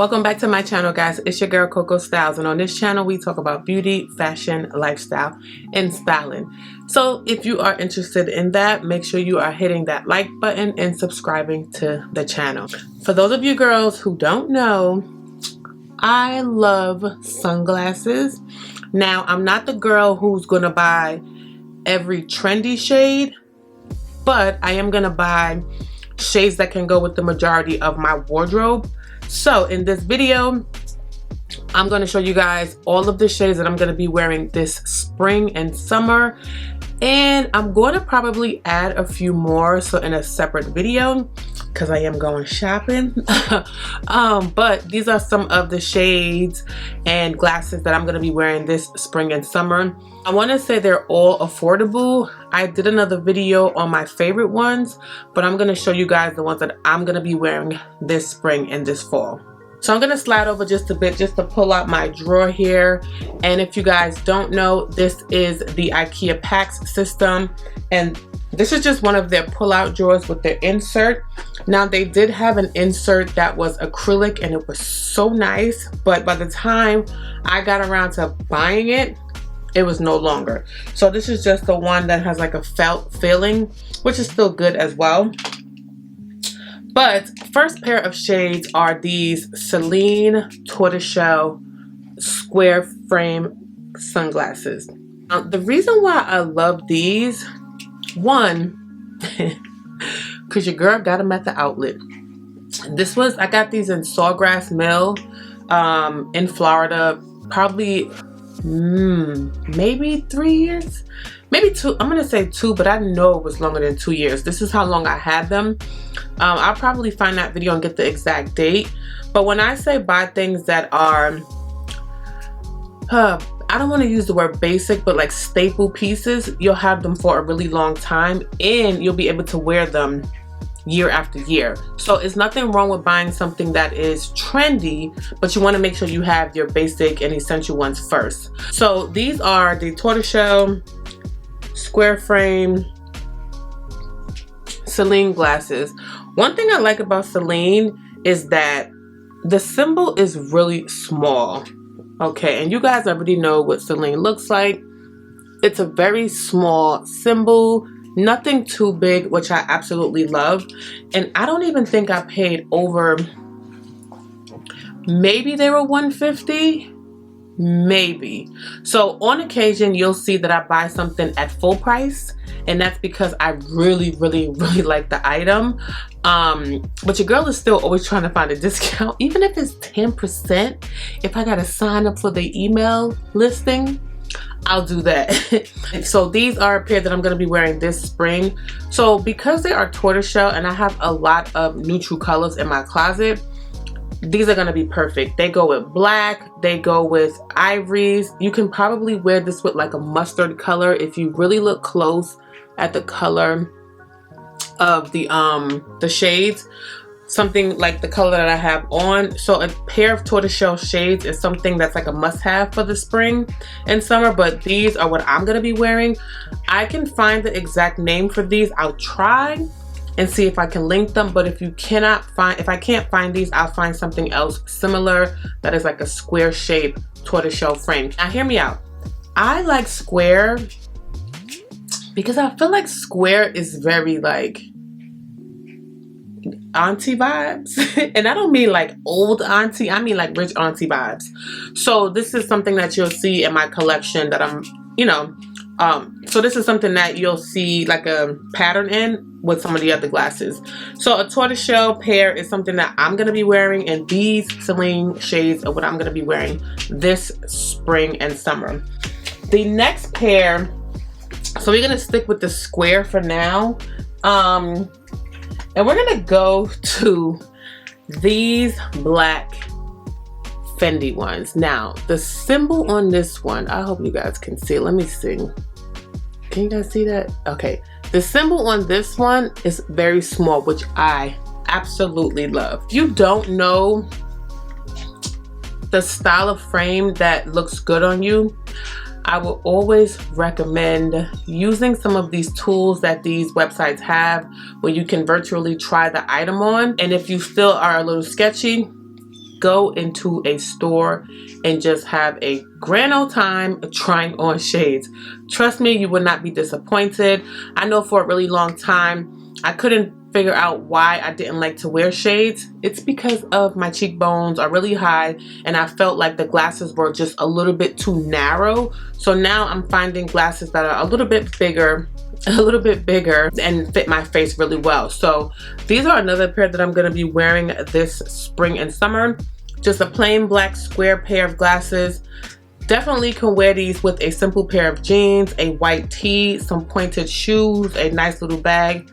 Welcome back to my channel, guys. It's your girl Coco Styles, and on this channel we talk about beauty, fashion, lifestyle, and styling. So if you are interested in that, make sure you are hitting that like button and subscribing to the channel. For those of you girls who don't know, I love sunglasses. Now, I'm not the girl who's gonna buy every trendy shade, but I am gonna buy shades that can go with the majority of my wardrobe. So in this video, I'm going to show you guys all of the shades that I'm going to be wearing this spring and summer, and I'm going to probably add a few more so in a separate video because I am going shopping. But these are some of the shades and glasses that I'm going to be wearing this spring and summer. I want to say they're all affordable. I did another video on my favorite ones, but I'm going to show you guys the ones that I'm going to be wearing this spring and this fall. So I'm going to slide over just a bit just to pull out my drawer here. And if you guys don't know, this is the IKEA PAX system, and this is just one of their pull-out drawers with their insert. Now, they did have an insert that was acrylic and it was so nice, but by the time I got around to buying it, it was no longer. So this is just the one that has like a felt feeling, which is still good as well. But first pair of shades are these Celine Tortoiseshell square frame sunglasses. Now, the reason why I love these, one, because your girl got them at the outlet. I got these in Sawgrass Mill in Florida, probably maybe 3 years, maybe 2. I'm gonna say 2, but I know it was longer than 2 years. This is how long I had them. I'll probably find that video and get the exact date. But when I say buy things that are I don't want to use the word basic, but like staple pieces, you'll have them for a really long time and you'll be able to wear them year after year. So it's nothing wrong with buying something that is trendy, but you want to make sure you have your basic and essential ones first. So these are the Tortoiseshell square frame Celine glasses. One thing I like about Celine is that the symbol is really small. Okay, and you guys already know what Celine looks like. It's a very small symbol, nothing too big, which I absolutely love. And I don't even think I paid over, maybe they were $150, maybe. So on occasion, you'll see that I buy something at full price, and that's because I really like the item. But your girl is still always trying to find a discount, even if it's 10%. If I gotta sign up for the email listing, I'll do that. So these are a pair that I'm going to be wearing this spring. So because they are tortoiseshell and I have a lot of neutral colors in my closet, these are going to be perfect. They go with black, they go with ivories. You can probably wear this with like a mustard color if you really look close at the color of the shades. Something like the color that I have on. So a pair of tortoiseshell shades is something that's like a must-have for the spring and summer, but these are what I'm gonna be wearing. I can find the exact name for these. I'll try and see if I can link them, but if I can't find these, I'll find something else similar that is like a square shape tortoiseshell frame. Now hear me out. I like square because I feel like square is very like auntie vibes. And I don't mean like old auntie, I mean like rich auntie vibes. So this is something that you'll see in my collection that I'm, so this is something that you'll see like a pattern in with some of the other glasses. So a tortoiseshell pair is something that I'm going to be wearing, and these Celine shades are what I'm going to be wearing this spring and summer. The next pair, so we're going to stick with the square for now. And we're gonna go to these black Fendi ones. Now, the symbol on this one, I hope you guys can see. Let me see. Can you guys see that? Okay. The symbol on this one is very small, which I absolutely love. If you don't know the style of frame that looks good on you, I will always recommend using some of these tools that these websites have where you can virtually try the item on. And if you still are a little sketchy, go into a store and just have a grand old time trying on shades. Trust me, you would not be disappointed. I know for a really long time I couldn't figure out why I didn't like to wear shades. It's because of my cheekbones are really high and I felt like the glasses were just a little bit too narrow. So now I'm finding glasses that are a little bit bigger and fit my face really well. So these are another pair that I'm going to be wearing this spring and summer. Just a plain black square pair of glasses. Definitely can wear these with a simple pair of jeans, a white tee, some pointed shoes, a nice little bag.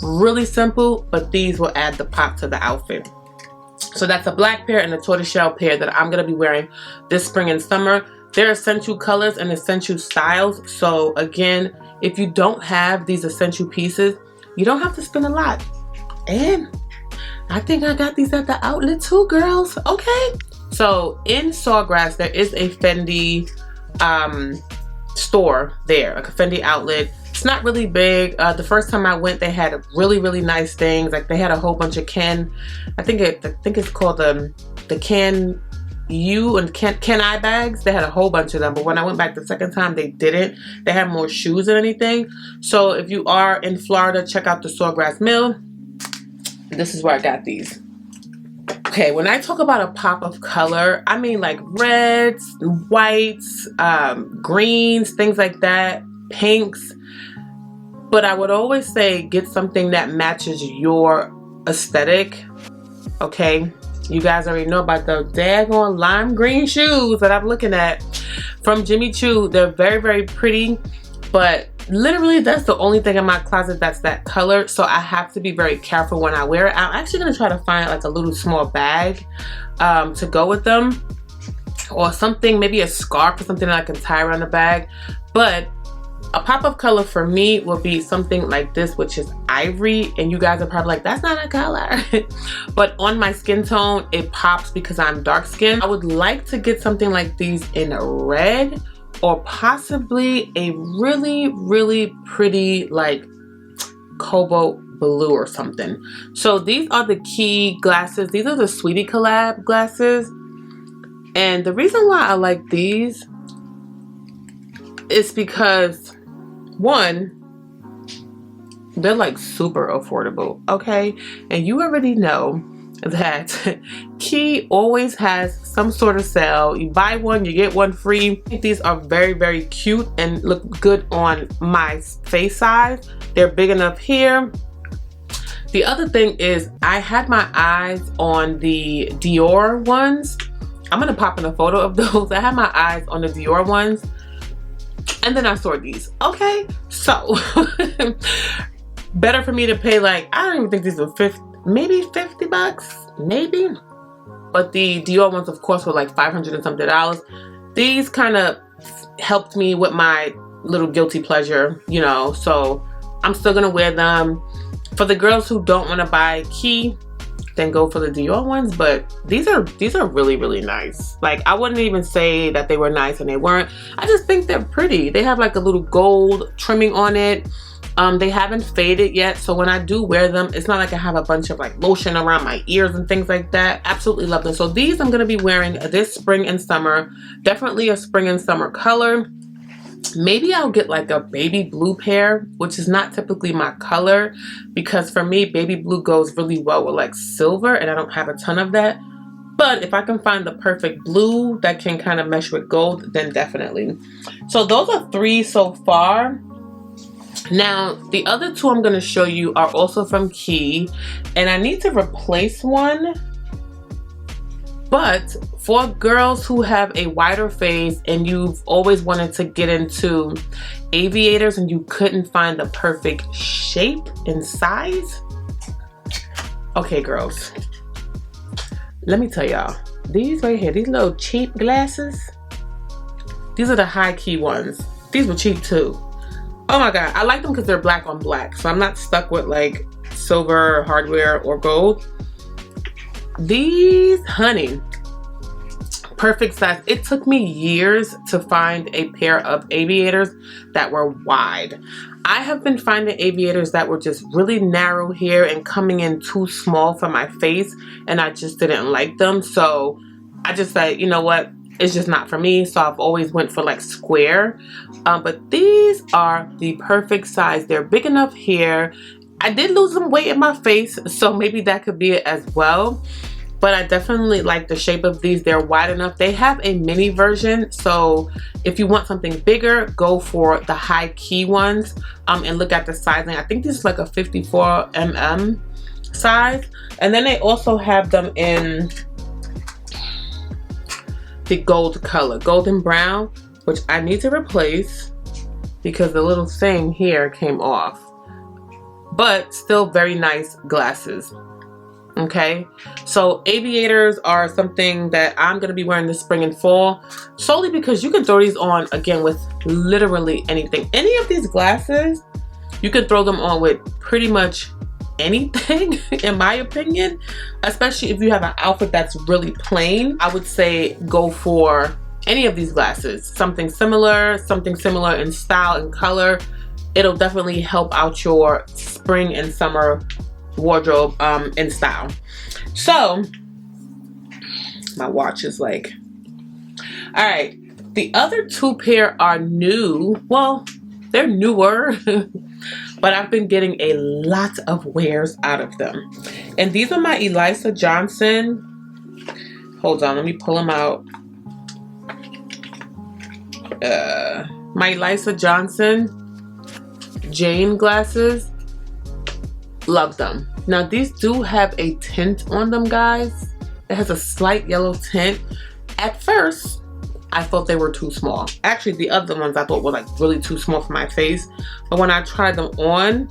Really simple, but these will add the pop to the outfit. So that's a black pair and a tortoiseshell pair that I'm going to be wearing this spring and summer. They're essential colors and essential styles. So again, if you don't have these essential pieces, you don't have to spend a lot. And I think I got these at the outlet too, girls. Okay. So in Sawgrass, there is a Fendi store there, a Fendi outlet. It's not really big. The first time I went, they had really nice things. Like they had a whole bunch of I think it's called the Can You and Can I bags. They had a whole bunch of them. But when I went back the second time, they didn't. They had more shoes than anything. So if you are in Florida, check out the Sawgrass Mill. This is where I got these. Okay, when I talk about a pop of color, I mean like reds, whites, greens, things like that, pinks. But I would always say get something that matches your aesthetic. Okay, you guys already know about the daggone lime green shoes that I'm looking at from Jimmy Choo. They're very pretty, but literally that's the only thing in my closet that's that color. So I have to be very careful when I wear it. I'm actually gonna try to find like a little small bag to go with them, or something, maybe a scarf or something that I can tie around the bag. But a pop of color for me will be something like this, which is ivory, and you guys are probably like, that's not a color. But on my skin tone, it pops because I'm dark skinned. I would like to get something like these in red, or possibly a really pretty like cobalt blue or something. So these are the Key glasses. These are the Sweetie collab glasses. And the reason why I like these is because, one, they're like super affordable, okay? And you already know that Key always has some sort of sale. You buy one, you get one free. I think these are very cute and look good on my face size. They're big enough here. The other thing is I had my eyes on the Dior ones. I'm gonna pop in a photo of those. I had my eyes on the Dior ones, and then I saw these. Okay, so better for me to pay, like, I don't even think these were maybe 50 bucks, maybe. But the Dior ones, of course, were like $500 and something. These kind of helped me with my little guilty pleasure, you know, so I'm still gonna wear them. For the girls who don't want to buy Key, then go for the Dior ones. But these are really nice. Like, I wouldn't even say that they were nice and they weren't. I just think they're pretty. They have like a little gold trimming on it. They haven't faded yet, so when I do wear them, it's not like I have a bunch of like lotion around my ears and things like that. Absolutely love them. So these I'm going to be wearing this spring and summer. Definitely a spring and summer color. Maybe I'll get like a baby blue pair, which is not typically my color, because for me baby blue goes really well with like silver, and I don't have a ton of that. But if I can find the perfect blue that can kind of mesh with gold, then definitely. So those are 3 so far. Now the other 2 I'm going to show you are also from Key, and I need to replace one. But for girls who have a wider face and you've always wanted to get into aviators and you couldn't find the perfect shape and size, okay girls, let me tell y'all, these right here, these little cheap glasses, these are the high key ones. These were cheap too. Oh my god, I like them because they're black on black, so I'm not stuck with like silver hardware or gold. These, honey, perfect size. It took me years to find a pair of aviators that were wide. I have been finding aviators that were just really narrow here and coming in too small for my face, and I just didn't like them. So I just said, you know what, it's just not for me. So I've always went for like square, but these are the perfect size. They're big enough here. I did lose some weight in my face, so maybe that could be it as well. But I definitely like the shape of these. They're wide enough. They have a mini version, so if you want something bigger, go for the high key ones, and look at the sizing. I think this is like a 54 mm size. And then they also have them in the gold color, golden brown, which I need to replace because the little thing here came off. But still very nice glasses. Okay, so aviators are something that I'm going to be wearing this spring and fall, solely because you can throw these on again with literally anything. Any of these glasses, you can throw them on with pretty much anything, in my opinion, especially if you have an outfit that's really plain. I would say go for any of these glasses, something similar in style and color. It'll definitely help out your spring and summer wardrobe in style. So my watch is like, all right, the other two pair are new. Well, they're newer, but I've been getting a lot of wears out of them. And these are my Elisa Johnson. Hold on, let me pull them out. My Elisa Johnson Jane glasses. Love them. Now these do have a tint on them, guys. It has a slight yellow tint. At first I thought they were too small. Actually, the other ones I thought were like really too small for my face, but when I tried them on,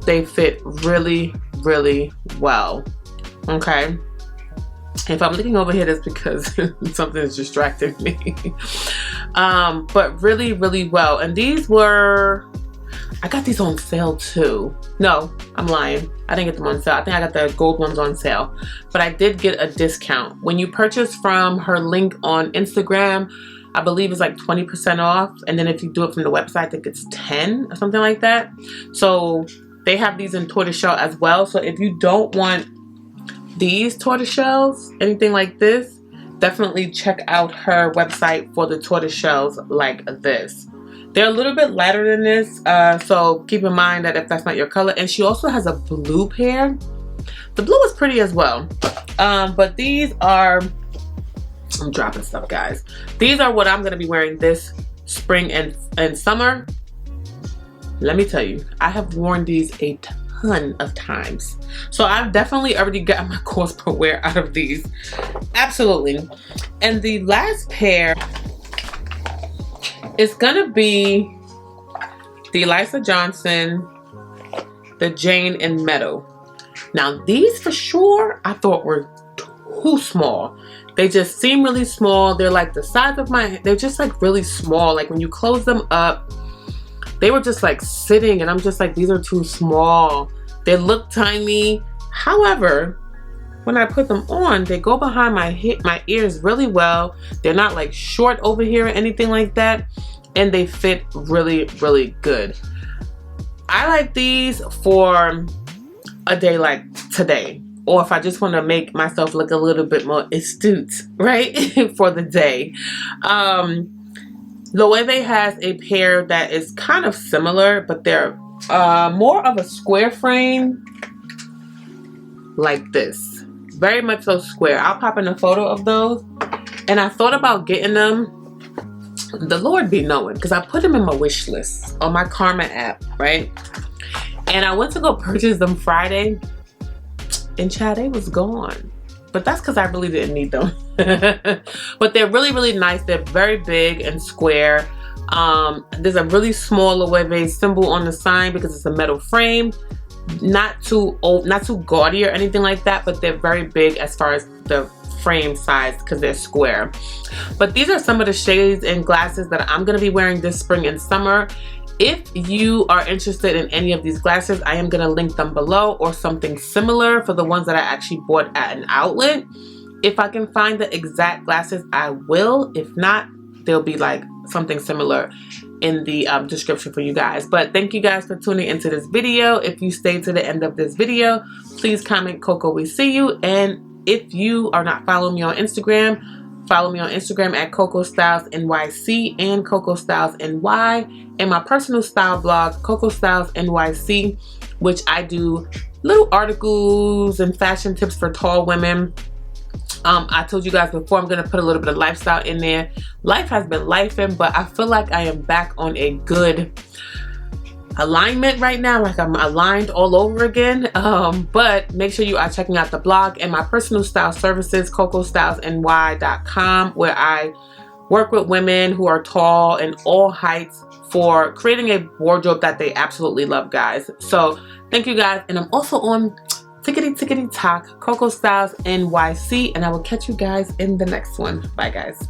they fit really, really well. Okay, if I'm looking over here, that's because something is distracting me. But really, really well. And these were, I got these on sale too. No, I'm lying. I didn't get them on sale. I think I got the gold ones on sale. But I did get a discount. When you purchase from her link on Instagram, I believe it's like 20% off. And then if you do it from the website, I think it's 10 or something like that. So they have these in tortoiseshell as well. So if you don't want these tortoiseshells, anything like this, definitely check out her website for the tortoiseshells like this. They're a little bit lighter than this, so keep in mind that if that's not your color. And she also has a blue pair. The blue is pretty as well. But these are, I'm dropping stuff, guys. These are what I'm going to be wearing this spring and summer. Let me tell you, I have worn these a ton of times. So I've definitely already gotten my cost per wear out of these. Absolutely. And the last pair, it's gonna be the Elisa Johnson, the Jane in Meadow. Now these for sure I thought were too small. They just seem really small. They're like the size of my, they're just like really small. Like when you close them up, they were just like sitting and I'm just like, these are too small. They look tiny. However, when I put them on, they go behind my ears really well. They're not like short over here or anything like that. And they fit really, really good. I like these for a day like today. Or if I just want to make myself look a little bit more astute, right? For the day. Loewe has a pair that is kind of similar, but they're more of a square frame like this. Very much so square. I'll pop in a photo of those. And I thought about getting them. The Lord be knowing, because I put them in my wish list on my Karma app, right? And I went to go purchase them Friday, and child, they was gone. But that's because I really didn't need them. But they're really, really nice. They're very big and square. There's a really small Loewe symbol on the sign because it's a metal frame. Not too old, not too gaudy or anything like that, but they're very big as far as the frame size because they're square. But these are some of the shades and glasses that I'm going to be wearing this spring and summer. If you are interested in any of these glasses, I am going to link them below, or something similar for the ones that I actually bought at an outlet. If I can find the exact glasses, I will. If not, there'll be like something similar in the description for you guys. But thank you guys for tuning into this video. If you stayed to the end of this video, please comment Coco we see you. And if you are not following me on Instagram, follow me on Instagram at Coco Styles NYC and Coco Styles NY, and my personal style blog Coco Styles NYC, which I do little articles and fashion tips for tall women. I told you guys before, I'm going to put a little bit of lifestyle in there. Life has been lifing, but I feel like I am back on a good alignment right now. Like I'm aligned all over again. But make sure you are checking out the blog and my personal style services, CocoStylesNY.com, where I work with women who are tall and all heights for creating a wardrobe that they absolutely love, guys. So thank you guys. And I'm also on tickety talk, Coco Styles NYC, and I will catch you guys in the next one. Bye guys.